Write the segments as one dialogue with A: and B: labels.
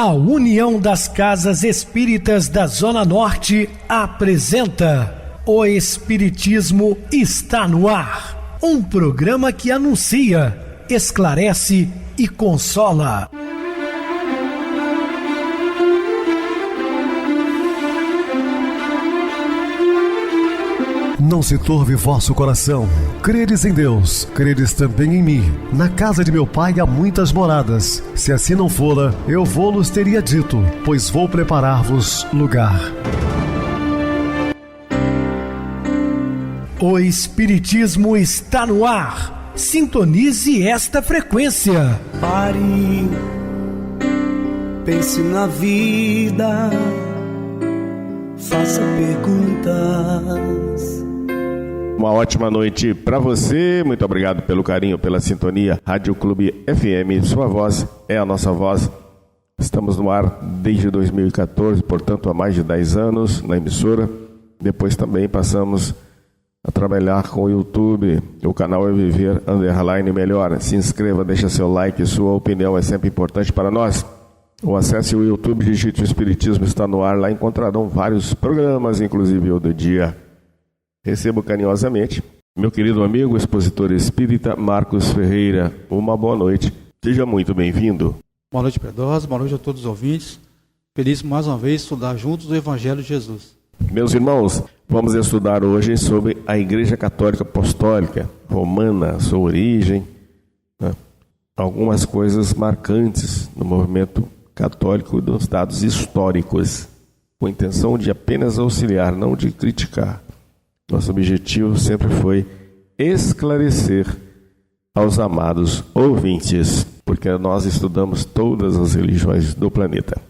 A: A União das Casas Espíritas da Zona Norte apresenta O Espiritismo está no ar. Um programa que anuncia, esclarece e consola.
B: Não se turve vosso coração. Credes em Deus, credes também em mim. Na casa de meu pai há muitas moradas. Se assim não fora, eu vou-los teria dito, pois vou preparar-vos lugar.
A: O Espiritismo está no ar. Sintonize esta frequência.
C: Pare, pense na vida, faça perguntas.
D: Uma ótima noite para você, muito obrigado pelo carinho, pela sintonia. Rádio Clube FM, sua voz é a nossa voz. Estamos no ar desde 2014, portanto há mais de 10 anos na emissora. Depois também passamos a trabalhar com o YouTube, o canal é Viver _ Melhor. Se inscreva, deixa seu like, sua opinião é sempre importante para nós. Ou acesse o YouTube, digite o Espiritismo está no ar, lá encontrarão vários programas, inclusive o do dia. Recebo carinhosamente meu querido amigo, expositor espírita Marcos Ferreira. Uma boa noite, seja muito bem-vindo.
E: Boa noite, Pedrosa, boa noite a todos os ouvintes. Feliz mais uma vez estudar juntos o Evangelho de Jesus.
D: Meus irmãos, vamos estudar hoje sobre a Igreja Católica Apostólica Romana, sua origem, né? Algumas coisas marcantes no movimento católico dos dados históricos, com a intenção de apenas auxiliar, não de criticar. Nosso objetivo sempre foi esclarecer aos amados ouvintes, porque nós estudamos todas as religiões do planeta.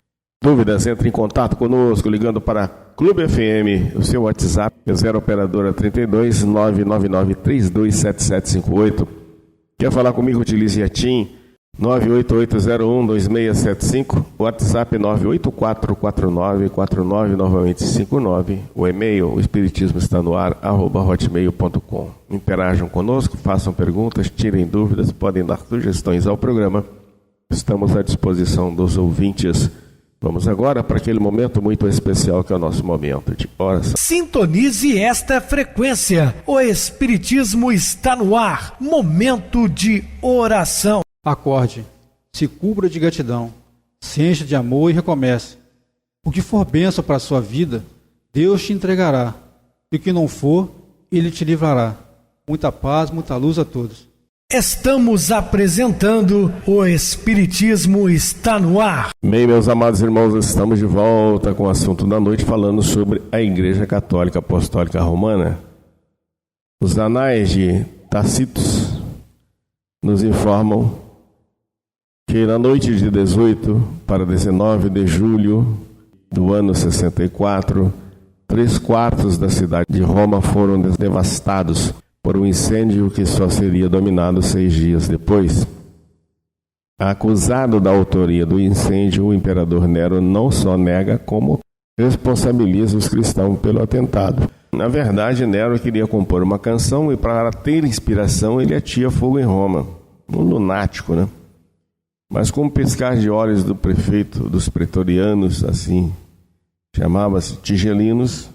D: Dúvidas? Entre em contato conosco ligando para Clube FM, o seu WhatsApp é 0 operadora 32 999 327758. Quer falar comigo? Utilize a TIM 988012675, WhatsApp 9844949, novamente 59, o e-mail, o espiritismo está no ar, @hotmail.com. Interajam conosco, façam perguntas, tirem dúvidas, podem dar sugestões ao programa. Estamos à disposição dos ouvintes. Vamos agora para aquele momento muito especial que é o nosso momento de oração.
A: Sintonize esta frequência. O Espiritismo está no ar. Momento de oração.
E: Acorde, se cubra de gratidão, se encha de amor e recomece. O que for bênção para a sua vida, Deus te entregará. E o que não for, Ele te livrará. Muita paz, muita luz a todos.
A: Estamos apresentando O Espiritismo está no ar.
D: Bem, meus amados irmãos, estamos de volta com o assunto da noite, falando sobre a Igreja Católica Apostólica Romana. Os anais de Tacitus nos informam que na noite de 18 para 19 de julho do ano 64, 3/4 da cidade de Roma foram devastados por um incêndio que só seria dominado 6 dias depois. Acusado da autoria do incêndio, o imperador Nero não só nega, como responsabiliza os cristãos pelo atentado. Na verdade, Nero queria compor uma canção e, para ter inspiração, ele atia fogo em Roma. Um lunático, né? Mas com o piscar de olhos do prefeito dos pretorianos, assim, chamava-se Tigelinos,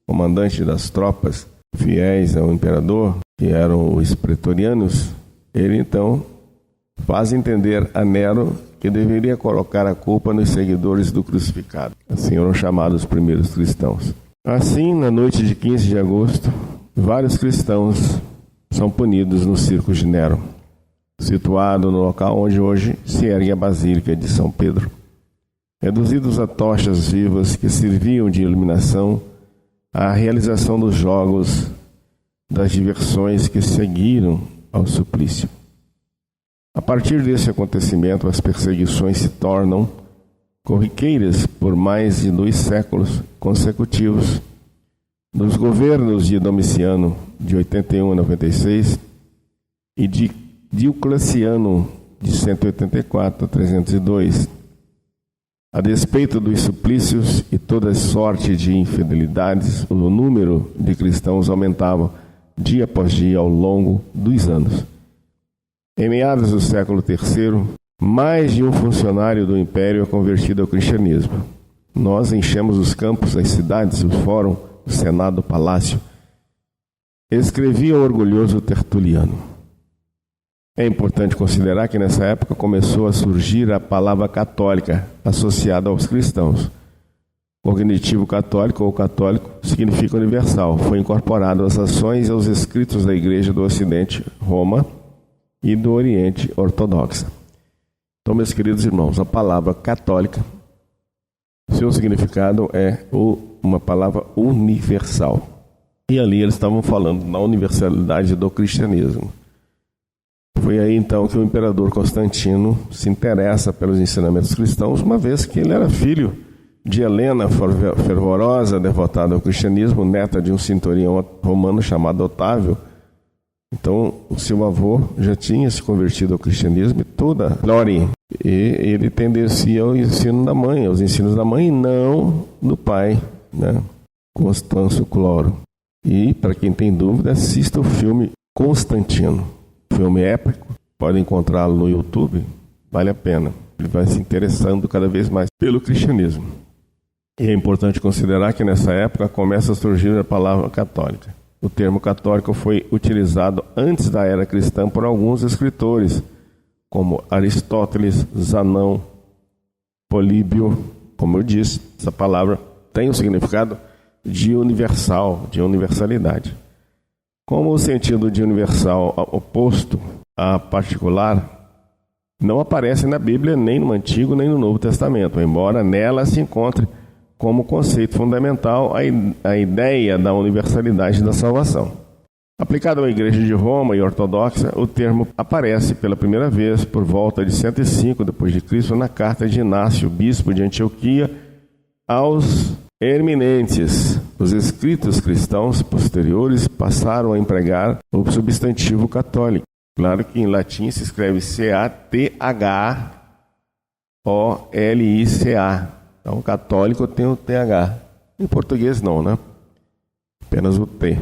D: comandante das tropas fiéis ao imperador, que eram os pretorianos, ele então faz entender a Nero que deveria colocar a culpa nos seguidores do crucificado. Assim eram chamados os primeiros cristãos. Assim, na noite de 15 de agosto, vários cristãos são punidos no circo de Nero, situado no local onde hoje se ergue a Basílica de São Pedro. Reduzidos a tochas vivas que serviam de iluminação à realização dos jogos, das diversões que seguiram ao suplício. A partir desse acontecimento, as perseguições se tornam corriqueiras por mais de 2 séculos consecutivos. Nos governos de Domiciano, de 81 a 96, e de Diocleciano, de 184 a 302. A despeito dos suplícios e toda sorte de infidelidades, o número de cristãos aumentava dia após dia ao longo dos anos. Em meados do século III, Mais de um funcionário do Império é convertido ao cristianismo. Nós enchemos os campos, as cidades, o fórum, o senado, o palácio. Escrevia o orgulhoso Tertuliano. É importante considerar que nessa época começou a surgir a palavra católica associada aos cristãos. Cognitivo católico ou católico significa universal. Foi incorporado às ações e aos escritos da Igreja do Ocidente, Roma, e do Oriente, ortodoxa. Então, meus queridos irmãos, a palavra católica, seu significado é uma palavra universal. E ali eles estavam falando da universalidade do cristianismo. Foi aí então que o imperador Constantino se interessa pelos ensinamentos cristãos, uma vez que ele era filho de Helena, fervorosa, devotada ao cristianismo, neta de um centurião romano chamado Otávio. Então, o seu avô já tinha se convertido ao cristianismo e toda glória. E ele tendencia ao ensino da mãe, aos ensinos da mãe, e não do pai, né? Constâncio Cloro. E, para quem tem dúvida, assista o filme Constantino. Filme épico, pode encontrá-lo no YouTube, vale a pena. Ele vai se interessando cada vez mais pelo cristianismo. E é importante considerar que nessa época começa a surgir a palavra católica. O termo católico foi utilizado antes da era cristã por alguns escritores, como Aristóteles, Zanão, Políbio. Como eu disse, essa palavra tem o significado de universal, de universalidade. Como o sentido de universal oposto a particular não aparece na Bíblia nem no Antigo nem no Novo Testamento, embora nela se encontre como conceito fundamental a ideia da universalidade da salvação. Aplicado à Igreja de Roma e ortodoxa, o termo aparece pela primeira vez por volta de 105 d.C. na carta de Inácio, bispo de Antioquia, aos Herminentes. Os escritos cristãos posteriores passaram a empregar o substantivo católico. Claro que em latim se escreve C-A-T-H-O-L-I-C-A. Então, católico tem o TH. Em português não, né? Apenas o T.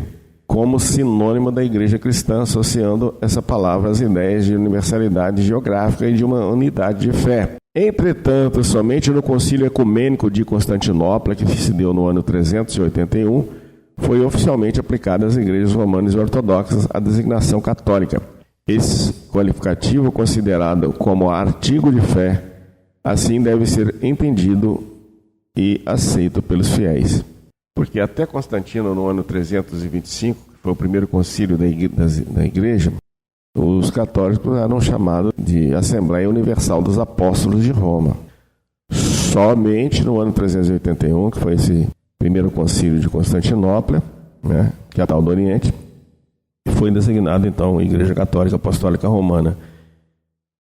D: Como sinônimo da igreja cristã, associando essa palavra às ideias de universalidade geográfica e de uma unidade de fé. Entretanto, somente no Concílio Ecumênico de Constantinopla, que se deu no ano 381, foi oficialmente aplicada às igrejas romanas e ortodoxas a designação católica. Esse qualificativo, considerado como artigo de fé, assim deve ser entendido e aceito pelos fiéis. Porque até Constantino, no ano 325, que foi o primeiro concílio da igreja, os católicos eram chamados de Assembleia Universal dos Apóstolos de Roma. Somente no ano 381, que foi esse primeiro concílio de Constantinopla, né, que é a tal do Oriente, foi designado então a Igreja Católica Apostólica Romana.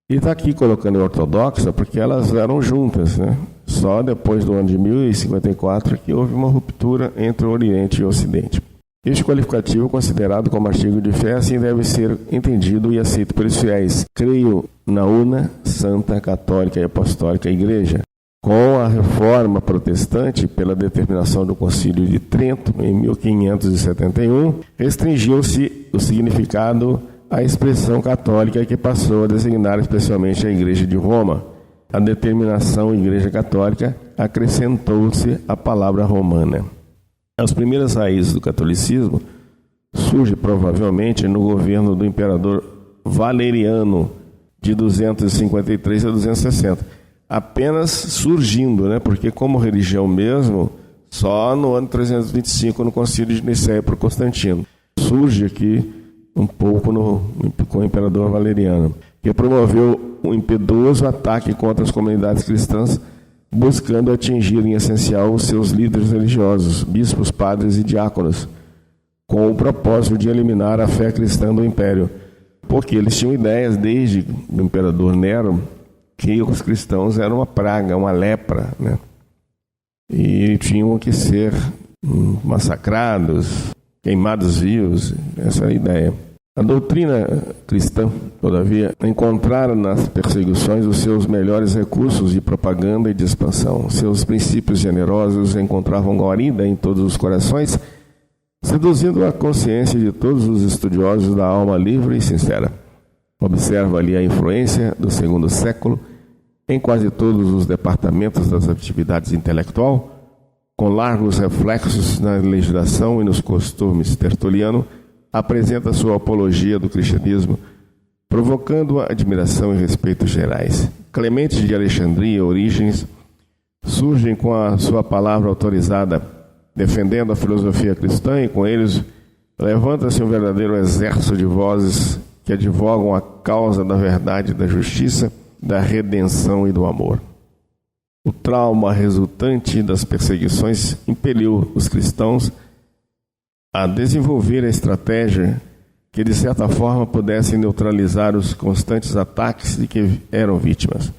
D: E está aqui colocando ortodoxa porque elas eram juntas, né? Só depois do ano de 1054 que houve uma ruptura entre o Oriente e o Ocidente. Este qualificativo, considerado como artigo de fé, assim deve ser entendido e aceito pelos fiéis. Creio na una, santa, católica e apostólica Igreja. Com a reforma protestante, pela determinação do Concílio de Trento, em 1571, restringiu-se o significado à expressão católica, que passou a designar especialmente a Igreja de Roma. A determinação Igreja Católica acrescentou-se a palavra romana. As primeiras raízes do catolicismo surgem provavelmente no governo do imperador Valeriano, de 253 a 260. Apenas surgindo, né? Porque como religião mesmo, só no ano 325, no Concílio de Nicéia por Constantino. Surge aqui um pouco com o imperador Valeriano, que promoveu um impiedoso ataque contra as comunidades cristãs, buscando atingir, em essencial, os seus líderes religiosos, bispos, padres e diáconos, com o propósito de eliminar a fé cristã do império, porque eles tinham ideias desde o imperador Nero que os cristãos eram uma praga, uma lepra, né? E tinham que ser massacrados, queimados vivos, essa é a ideia. A doutrina cristã, todavia, encontrara nas perseguições os seus melhores recursos de propaganda e de expansão. Seus princípios generosos encontravam guarida em todos os corações, seduzindo a consciência de todos os estudiosos da alma livre e sincera. Observa ali a influência do segundo século em quase todos os departamentos das atividades intelectual, com largos reflexos na legislação e nos costumes tertuliano, apresenta sua apologia do cristianismo, provocando admiração e respeito gerais. Clemente de Alexandria, Orígenes, surgem com a sua palavra autorizada, defendendo a filosofia cristã, e com eles levanta-se um verdadeiro exército de vozes que advogam a causa da verdade, da justiça, da redenção e do amor. O trauma resultante das perseguições impeliu os cristãos a desenvolver a estratégia que, de certa forma, pudessem neutralizar os constantes ataques de que eram vítimas.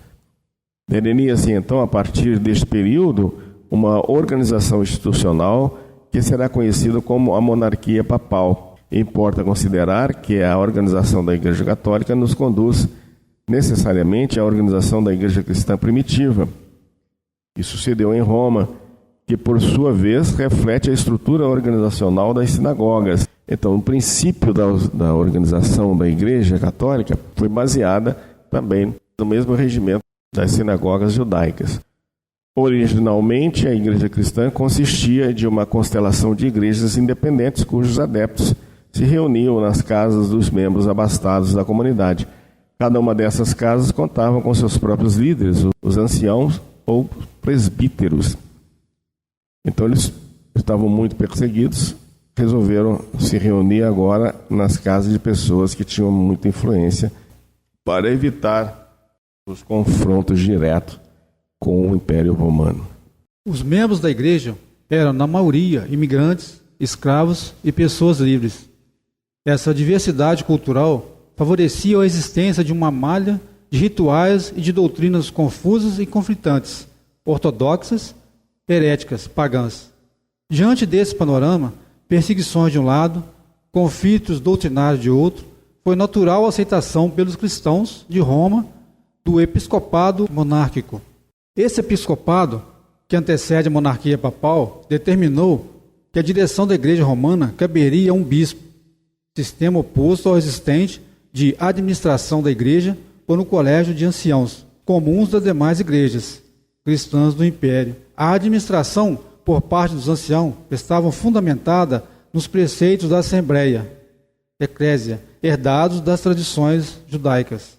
D: Derenia-se, então, a partir deste período, uma organização institucional que será conhecida como a monarquia papal. Importa considerar que a organização da Igreja Católica nos conduz necessariamente à organização da Igreja Cristã primitiva, que sucedeu em Roma, que por sua vez reflete a estrutura organizacional das sinagogas. Então, o princípio da organização da Igreja Católica foi baseada também no mesmo regimento das sinagogas judaicas. Originalmente, a Igreja Cristã consistia de uma constelação de igrejas independentes cujos adeptos se reuniam nas casas dos membros abastados da comunidade. Cada uma dessas casas contava com seus próprios líderes, os anciãos ou presbíteros. Então eles estavam muito perseguidos, resolveram se reunir agora nas casas de pessoas que tinham muita influência para evitar os confrontos diretos com o Império Romano.
E: Os membros da igreja eram, na maioria, imigrantes, escravos e pessoas livres. Essa diversidade cultural favorecia a existência de uma malha de rituais e de doutrinas confusas e conflitantes, ortodoxas, heréticas, pagãs. Diante desse panorama, perseguições de um lado, conflitos doutrinários de outro, foi natural a aceitação pelos cristãos de Roma do episcopado monárquico. Esse episcopado, que antecede a monarquia papal, determinou que a direção da Igreja Romana caberia a um bispo, sistema oposto ao existente de administração da Igreja por um colégio de anciãos, comuns das demais igrejas cristãs do Império. A administração por parte dos anciãos estava fundamentada nos preceitos da Assembleia, Eclésia, herdados das tradições judaicas.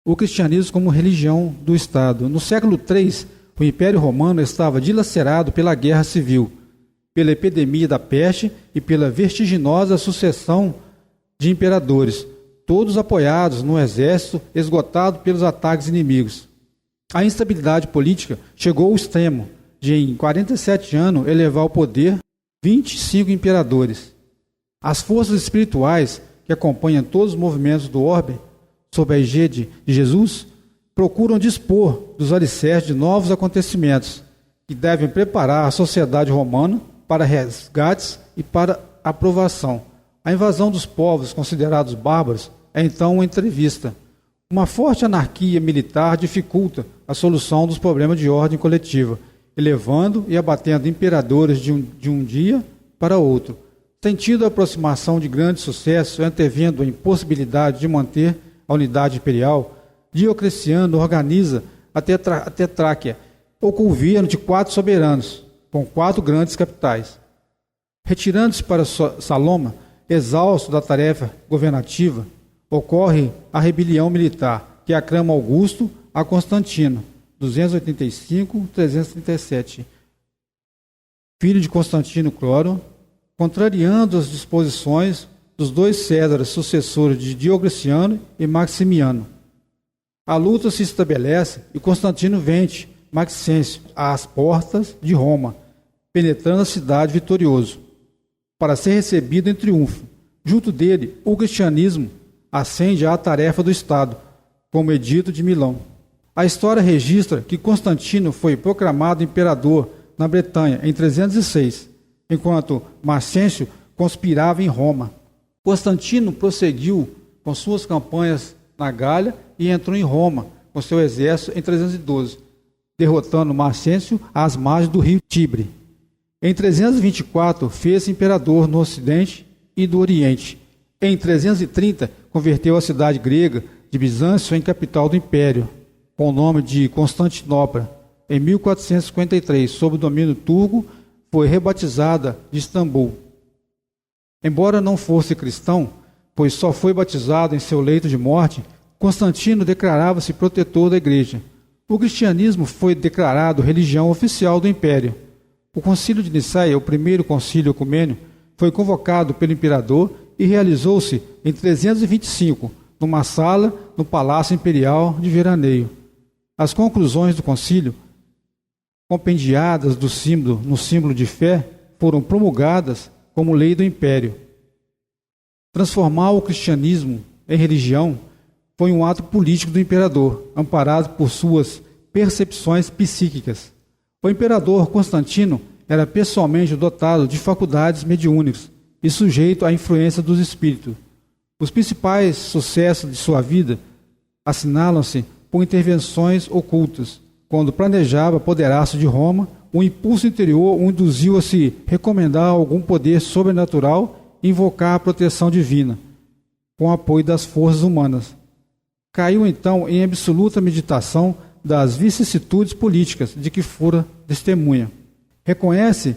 E: O cristianismo como religião do Estado. No século III, o Império Romano estava dilacerado pela guerra civil, pela epidemia da peste e pela vertiginosa sucessão de imperadores, todos apoiados no exército esgotado pelos ataques inimigos. A instabilidade política chegou ao extremo de, em 47 anos, elevar ao poder 25 imperadores. As forças espirituais que acompanham todos os movimentos do orbe, sob a egíde de Jesus, procuram dispor dos alicerces de novos acontecimentos que devem preparar a sociedade romana para resgates e para aprovação. A invasão dos povos considerados bárbaros é então uma entrevista. Uma forte anarquia militar dificulta a solução dos problemas de ordem coletiva, elevando e abatendo imperadores de um dia para outro. Sentindo a aproximação de grande sucesso, antevendo a impossibilidade de manter a unidade imperial, Diocleciano organiza a Tetráquia, ou governo de 4 soberanos, com 4 grandes capitais. Retirando-se para Saloma, exausto da tarefa governativa, ocorre a rebelião militar, que aclama Augusto a Constantino, 285-337, filho de Constantino Cloro, contrariando as disposições dos 2 Césares sucessores de Diocleciano e Maximiano. A luta se estabelece e Constantino vence Maxêncio às portas de Roma, penetrando a cidade vitorioso, para ser recebido em triunfo. Junto dele, o cristianismo ascende à tarefa do Estado, como Edito de Milão. A história registra que Constantino foi proclamado imperador na Bretanha em 306, enquanto Maxêncio conspirava em Roma. Constantino prosseguiu com suas campanhas na Gália e entrou em Roma com seu exército em 312, derrotando Maxêncio às margens do rio Tibre. Em 324, fez-se imperador no Ocidente e do Oriente. Em 330, converteu a cidade grega de Bizâncio em capital do Império, com o nome de Constantinopla, em 1453, sob o domínio turco, foi rebatizada de Istambul. Embora não fosse cristão, pois só foi batizado em seu leito de morte, Constantino declarava-se protetor da Igreja. O cristianismo foi declarado religião oficial do Império. O Concílio de Nicéia, o primeiro concílio ecumênio, foi convocado pelo imperador e realizou-se em 325, numa sala no Palácio Imperial de veraneio. As conclusões do concílio, compendiadas no símbolo de fé, foram promulgadas como lei do Império. Transformar o cristianismo em religião foi um ato político do imperador, amparado por suas percepções psíquicas. O imperador Constantino era pessoalmente dotado de faculdades mediúnicas e sujeito à influência dos espíritos. Os principais sucessos de sua vida assinalam-se por intervenções ocultas. Quando planejava apoderar-se de Roma, o impulso interior o induziu a se recomendar algum poder sobrenatural e invocar a proteção divina, com o apoio das forças humanas. Caiu então em absoluta meditação das vicissitudes políticas de que fora testemunha. Reconhece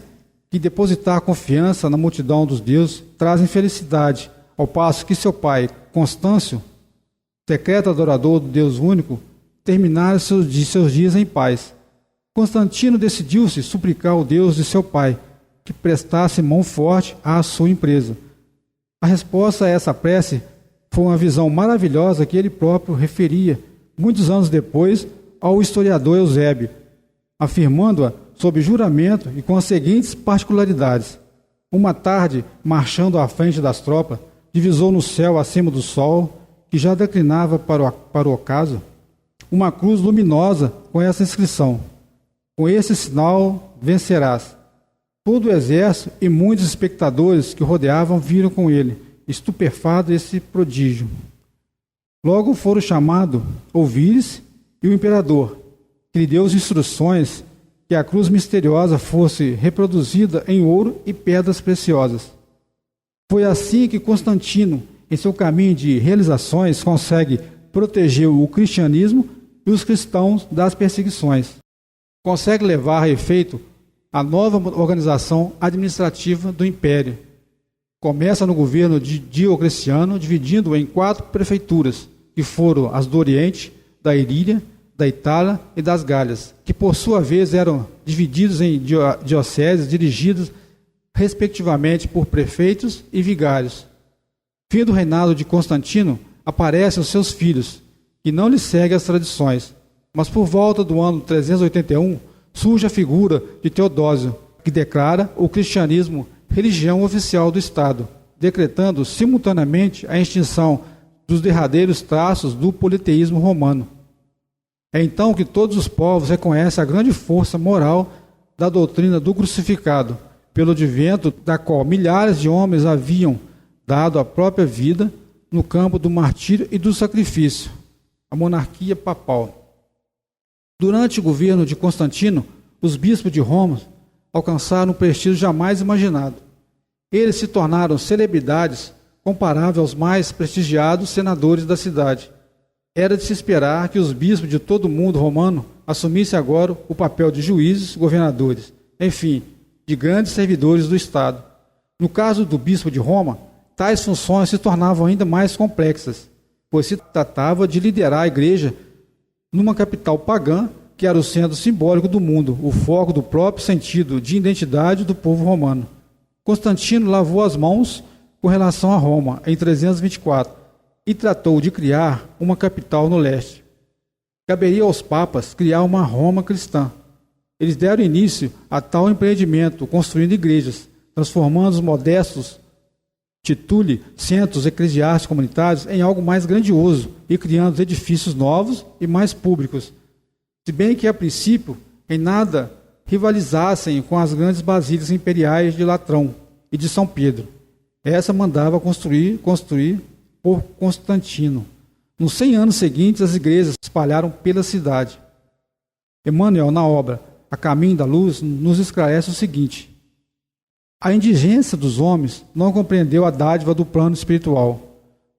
E: que depositar confiança na multidão dos deuses traz infelicidade, ao passo que seu pai, Constâncio, secreto adorador do Deus único, terminara seus dias em paz. Constantino decidiu-se suplicar ao Deus de seu pai que prestasse mão forte à sua empresa. A resposta a essa prece foi uma visão maravilhosa que ele próprio referia, muitos anos depois, ao historiador Eusébio, afirmando-a sob juramento e com as seguintes particularidades. Uma tarde, marchando à frente das tropas, divisou no céu acima do sol, que já declinava para o ocaso, uma cruz luminosa com essa inscrição: com esse sinal vencerás. Todo o exército e muitos espectadores que o rodeavam viram com ele, estupefado, esse prodígio. Logo foram chamados ouvires e o imperador, que lhe deu as instruções que a cruz misteriosa fosse reproduzida em ouro e pedras preciosas. Foi assim que Constantino, em seu caminho de realizações, consegue proteger o cristianismo e os cristãos das perseguições. Consegue levar a efeito a nova organização administrativa do Império. Começa no governo de Diocleciano, dividindo-o em 4 prefeituras, que foram as do Oriente, da Ilíria, da Itália e das Gálias, que por sua vez eram divididos em dioceses dirigidas respectivamente por prefeitos e vigários. Fim do reinado de Constantino, aparecem os seus filhos, que não lhe seguem as tradições, mas por volta do ano 381 surge a figura de Teodósio, que declara o cristianismo religião oficial do Estado, decretando simultaneamente a extinção dos derradeiros traços do politeísmo romano. É então que todos os povos reconhecem a grande força moral da doutrina do crucificado, pelo advento da qual milhares de homens haviam dado a própria vida no campo do martírio e do sacrifício, a monarquia papal. Durante o governo de Constantino, os bispos de Roma alcançaram um prestígio jamais imaginado. Eles se tornaram celebridades comparáveis aos mais prestigiados senadores da cidade. Era de se esperar que os bispos de todo o mundo romano assumissem agora o papel de juízes, governadores, enfim, de grandes servidores do Estado. No caso do bispo de Roma, tais funções se tornavam ainda mais complexas, pois se tratava de liderar a igreja numa capital pagã, que era o centro simbólico do mundo, o foco do próprio sentido de identidade do povo romano. Constantino lavou as mãos com relação a Roma, em 324, e tratou de criar uma capital no leste. Caberia aos papas criar uma Roma cristã. Eles deram início a tal empreendimento, construindo igrejas, transformando os modestos tituli, centros eclesiásticos comunitários, em algo mais grandioso e criando edifícios novos e mais públicos, se bem que, a princípio, em nada rivalizassem com as grandes basílicas imperiais de Latrão e de São Pedro. Essa mandava construir por Constantino. Nos 100 anos seguintes, as igrejas se espalharam pela cidade. Emmanuel, na obra A Caminho da Luz, nos esclarece o seguinte: a indigência dos homens não compreendeu a dádiva do plano espiritual,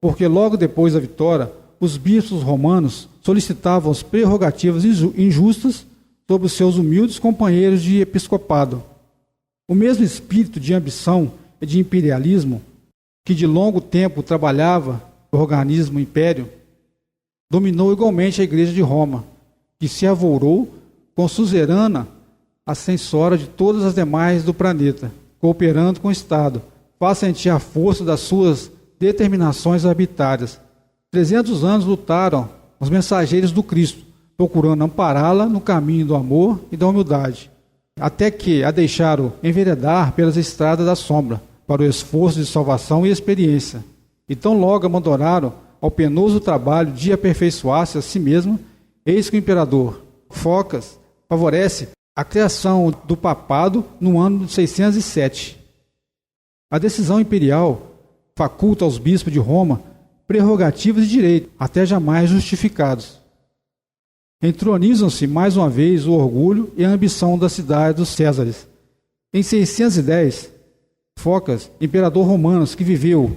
E: porque logo depois da vitória, os bispos romanos solicitavam as prerrogativas injustas sobre os seus humildes companheiros de episcopado. O mesmo espírito de ambição e de imperialismo que de longo tempo trabalhava no organismo império dominou igualmente a Igreja de Roma, que se arvorou com suzerana ascensora de todas as demais do planeta, cooperando com o Estado, faz sentir a força das suas determinações arbitrárias. 300 anos lutaram os mensageiros do Cristo, procurando ampará-la no caminho do amor e da humildade, até que a deixaram enveredar pelas estradas da sombra, para o esforço de salvação e experiência. E tão logo abandonaram ao penoso trabalho de aperfeiçoar-se a si mesmo, eis que o imperador Focas favorece a criação do papado no ano de 607. A decisão imperial faculta aos bispos de Roma prerrogativas de direito, até jamais justificados. Entronizam-se mais uma vez o orgulho e a ambição da cidade dos Césares. Em 610, Focas, imperador romano que viveu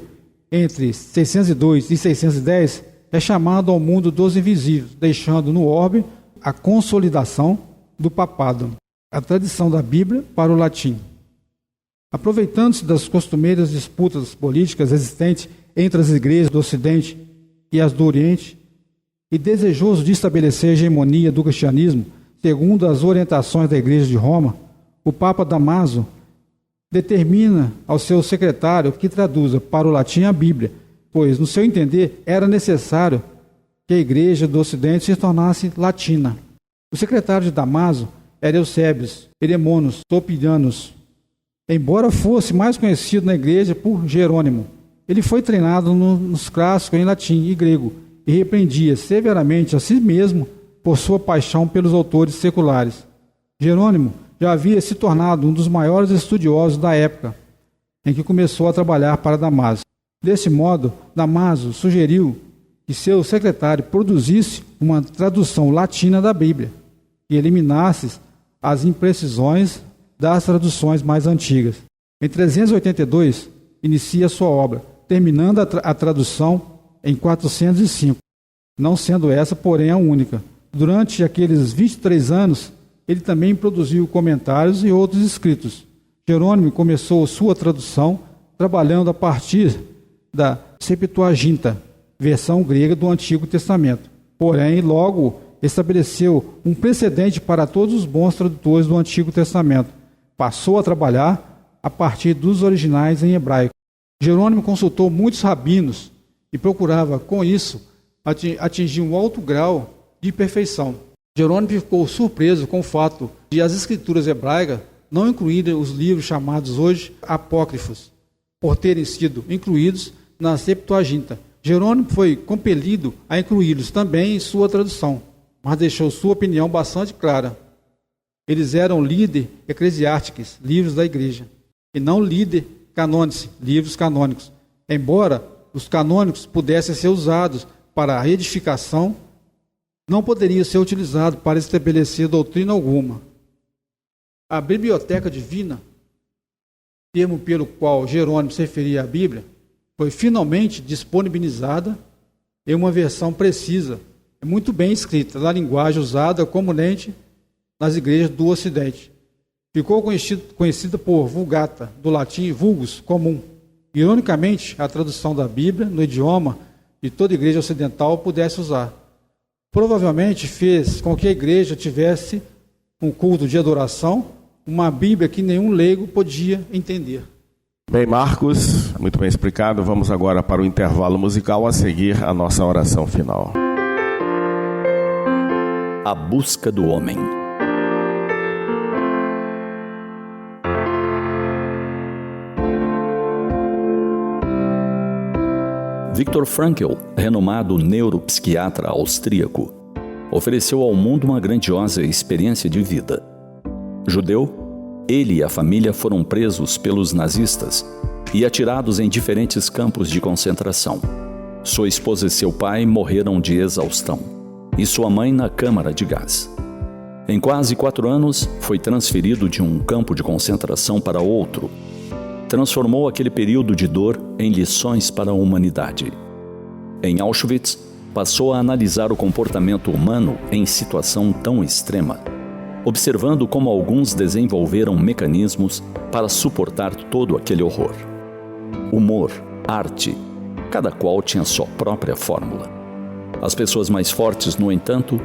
E: entre 602 e 610, é chamado ao mundo dos invisíveis, deixando no orbe a consolidação do papado, a tradição da Bíblia para o latim. Aproveitando-se das costumeiras disputas políticas existentes entre as igrejas do Ocidente e as do Oriente, e desejoso de estabelecer a hegemonia do cristianismo, segundo as orientações da Igreja de Roma, o Papa Damaso determina ao seu secretário que traduza para o latim a Bíblia, pois, no seu entender, era necessário que a Igreja do Ocidente se tornasse latina. O secretário de Damaso era Eusébios Eremonos Topianos. Embora fosse mais conhecido na Igreja por Jerônimo, ele foi treinado nos clássicos em latim e grego e repreendia severamente a si mesmo por sua paixão pelos autores seculares. Jerônimo já havia se tornado um dos maiores estudiosos da época em que começou a trabalhar para Damaso. Desse modo, Damaso sugeriu que seu secretário produzisse uma tradução latina da Bíblia e eliminasse as imprecisões das traduções mais antigas. Em 382, inicia sua obra, terminando a tradução em 405, não sendo essa, porém, a única. Durante aqueles 23 anos, ele também produziu comentários e outros escritos. Jerônimo começou sua tradução trabalhando a partir da Septuaginta, versão grega do Antigo Testamento. Porém, logo estabeleceu um precedente para todos os bons tradutores do Antigo Testamento. Passou a trabalhar a partir dos originais em hebraico. Jerônimo consultou muitos rabinos e procurava, com isso, atingir um alto grau de perfeição. Jerônimo ficou surpreso com o fato de as escrituras hebraicas não incluírem os livros chamados hoje apócrifos, por terem sido incluídos na Septuaginta. Jerônimo foi compelido a incluí-los também em sua tradução, mas deixou sua opinião bastante clara. Eles eram líder eclesiásticos, livros da igreja, e não líder canônice, livros canônicos. Embora os canônicos pudessem ser usados para a edificação, não poderiam ser utilizados para estabelecer doutrina alguma. A biblioteca divina, termo pelo qual Jerônimo se referia à Bíblia, foi finalmente disponibilizada em uma versão precisa, muito bem escrita, na linguagem usada comumente nas igrejas do Ocidente. Ficou conhecida por Vulgata, do latim vulgus, comum. Ironicamente, a tradução da Bíblia no idioma que toda igreja ocidental pudesse usar. Provavelmente fez com que a igreja tivesse um culto de adoração, uma Bíblia que nenhum leigo podia entender.
D: Bem, Marcos, muito bem explicado. Vamos agora para o intervalo musical, a seguir a nossa oração final.
F: A busca do homem. Viktor Frankl, renomado neuropsiquiatra austríaco, ofereceu ao mundo uma grandiosa experiência de vida. Judeu, ele e a família foram presos pelos nazistas e atirados em diferentes campos de concentração. Sua esposa e seu pai morreram de exaustão, e sua mãe na câmara de gás. Em quase 4 anos, foi transferido de um campo de concentração para outro. Transformou aquele período de dor em lições para a humanidade. Em Auschwitz, passou a analisar o comportamento humano em situação tão extrema, observando como alguns desenvolveram mecanismos para suportar todo aquele horror. Humor, arte, cada qual tinha sua própria fórmula. As pessoas mais fortes, no entanto,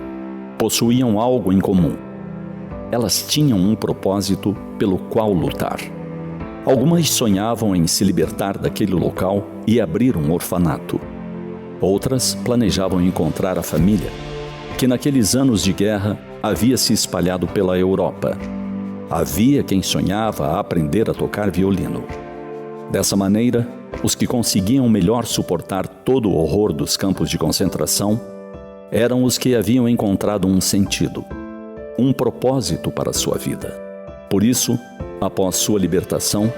F: possuíam algo em comum. Elas tinham um propósito pelo qual lutar. Algumas sonhavam em se libertar daquele local e abrir um orfanato. Outras planejavam encontrar a família, que naqueles anos de guerra havia se espalhado pela Europa. Havia quem sonhava aprender a tocar violino. Dessa maneira, os que conseguiam melhor suportar todo o horror dos campos de concentração eram os que haviam encontrado um sentido, um propósito para a sua vida. Por isso, após sua libertação,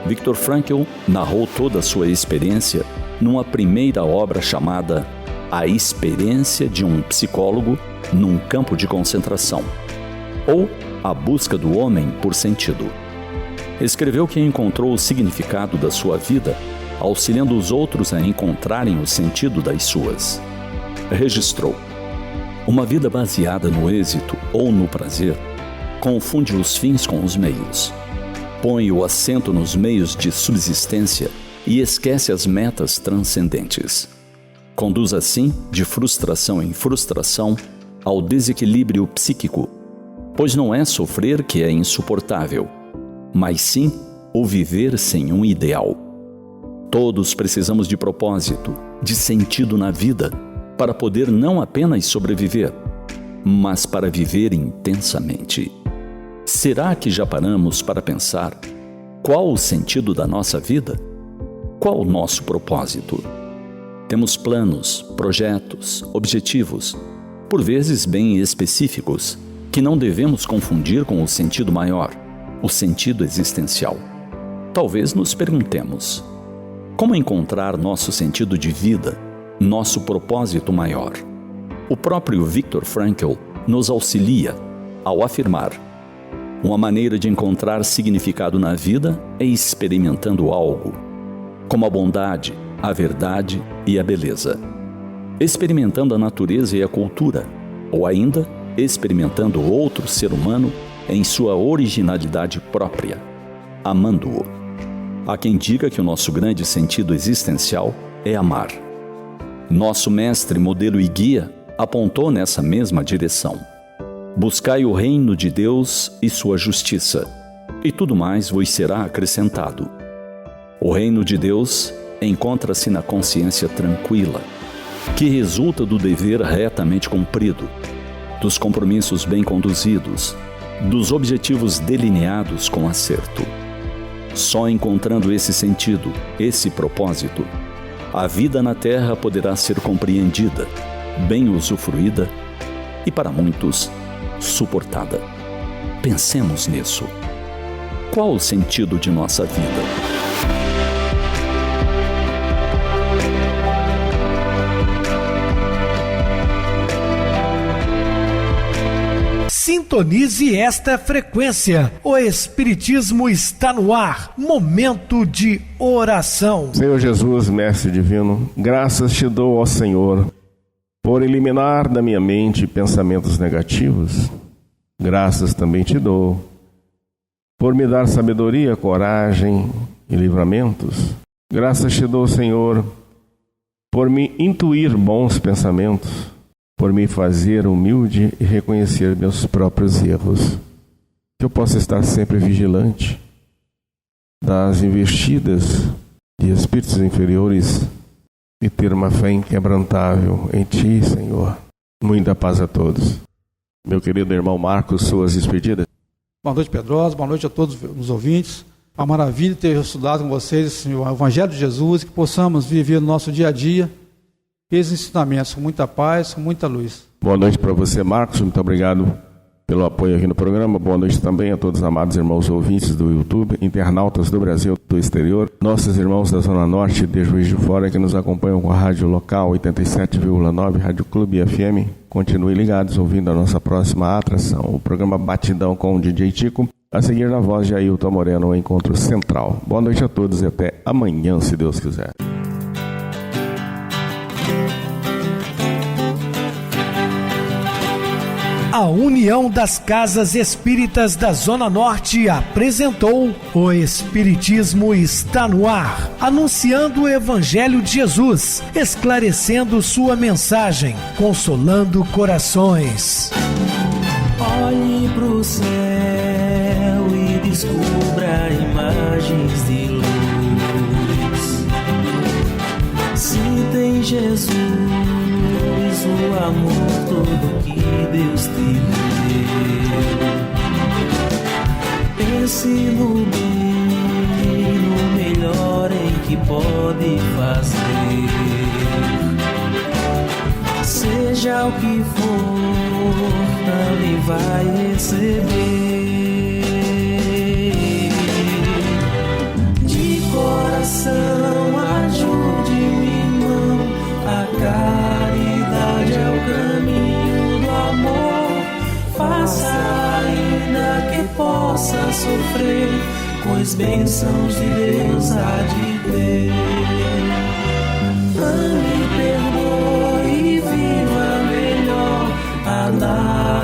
F: Viktor Frankl narrou toda a sua experiência numa primeira obra chamada A Experiência de um Psicólogo num Campo de Concentração, ou A Busca do Homem por Sentido. Escreveu que encontrou o significado da sua vida auxiliando os outros a encontrarem o sentido das suas. Registrou: uma vida baseada no êxito ou no prazer confunde os fins com os meios. Põe o acento nos meios de subsistência e esquece as metas transcendentes. Conduz assim, de frustração em frustração, ao desequilíbrio psíquico, pois não é sofrer que é insuportável, mas sim o viver sem um ideal. Todos precisamos de propósito, de sentido na vida, para poder não apenas sobreviver, mas para viver intensamente. Será que já paramos para pensar qual o sentido da nossa vida? Qual o nosso propósito? Temos planos, projetos, objetivos, por vezes bem específicos, que não devemos confundir com o sentido maior, o sentido existencial. Talvez nos perguntemos: como encontrar nosso sentido de vida, nosso propósito maior? O próprio Viktor Frankl nos auxilia ao afirmar: uma maneira de encontrar significado na vida é experimentando algo, como a bondade, a verdade e a beleza. Experimentando a natureza e a cultura, ou ainda experimentando outro ser humano em sua originalidade própria, amando-o. Há quem diga que o nosso grande sentido existencial é amar. Nosso mestre, modelo e guia apontou nessa mesma direção. Buscai o reino de Deus e sua justiça, e tudo mais vos será acrescentado. O reino de Deus encontra-se na consciência tranquila, que resulta do dever retamente cumprido, dos compromissos bem conduzidos, dos objetivos delineados com acerto. Só encontrando esse sentido, esse propósito, a vida na Terra poderá ser compreendida, bem usufruída e, para muitos, suportada. Pensemos nisso. Qual o sentido de nossa vida?
A: Sintonize esta frequência. O Espiritismo está no ar. Momento de oração.
D: Senhor Jesus, Mestre Divino, graças te dou, ó Senhor, por eliminar da minha mente pensamentos negativos. Graças também te dou por me dar sabedoria, coragem e livramentos. Graças te dou, Senhor, por me intuir bons pensamentos, por me fazer humilde e reconhecer meus próprios erros. Que eu possa estar sempre vigilante das investidas de espíritos inferiores e ter uma fé inquebrantável em Ti, Senhor. Muita paz a todos. Meu querido irmão Marcos, suas despedidas.
E: Boa noite, Pedrosa. Boa noite a todos os ouvintes. A maravilha de ter estudado com vocês o Evangelho de Jesus, que possamos viver no nosso dia a dia esses ensinamentos com muita paz, com muita luz.
D: Boa noite para você, Marcos. Muito obrigado pelo apoio aqui no programa. Boa noite também a todos os amados irmãos ouvintes do YouTube, internautas do Brasil, do exterior, nossos irmãos da Zona Norte de Juiz de Fora que nos acompanham com a rádio local 87,9, Rádio Clube FM. Continuem ligados ouvindo a nossa próxima atração, o programa Batidão com o DJ Tico. A seguir, na voz de Ailton Moreno, o Encontro Central. Boa noite a todos e até amanhã, se Deus quiser.
A: A União das Casas Espíritas da Zona Norte apresentou O Espiritismo Está no Ar, anunciando o Evangelho de Jesus, esclarecendo sua mensagem, consolando corações.
C: Olhe pro céu e descubra imagens de luz. Se tem Jesus, o amor todo que Deus te deu. Pense no bem, no melhor em que pode fazer. Seja o que for, também vai receber. De coração, ajude-me, irmão. A caridade é o caminho do amor. Faça ainda que possa sofrer, pois bênçãos de Deus há de ter. Ame, perdoe e viva melhor a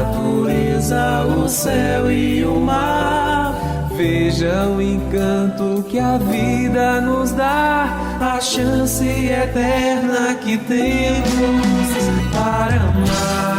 C: natureza, o céu e o mar. Veja o encanto que a vida nos dá, a chance eterna que temos para amar.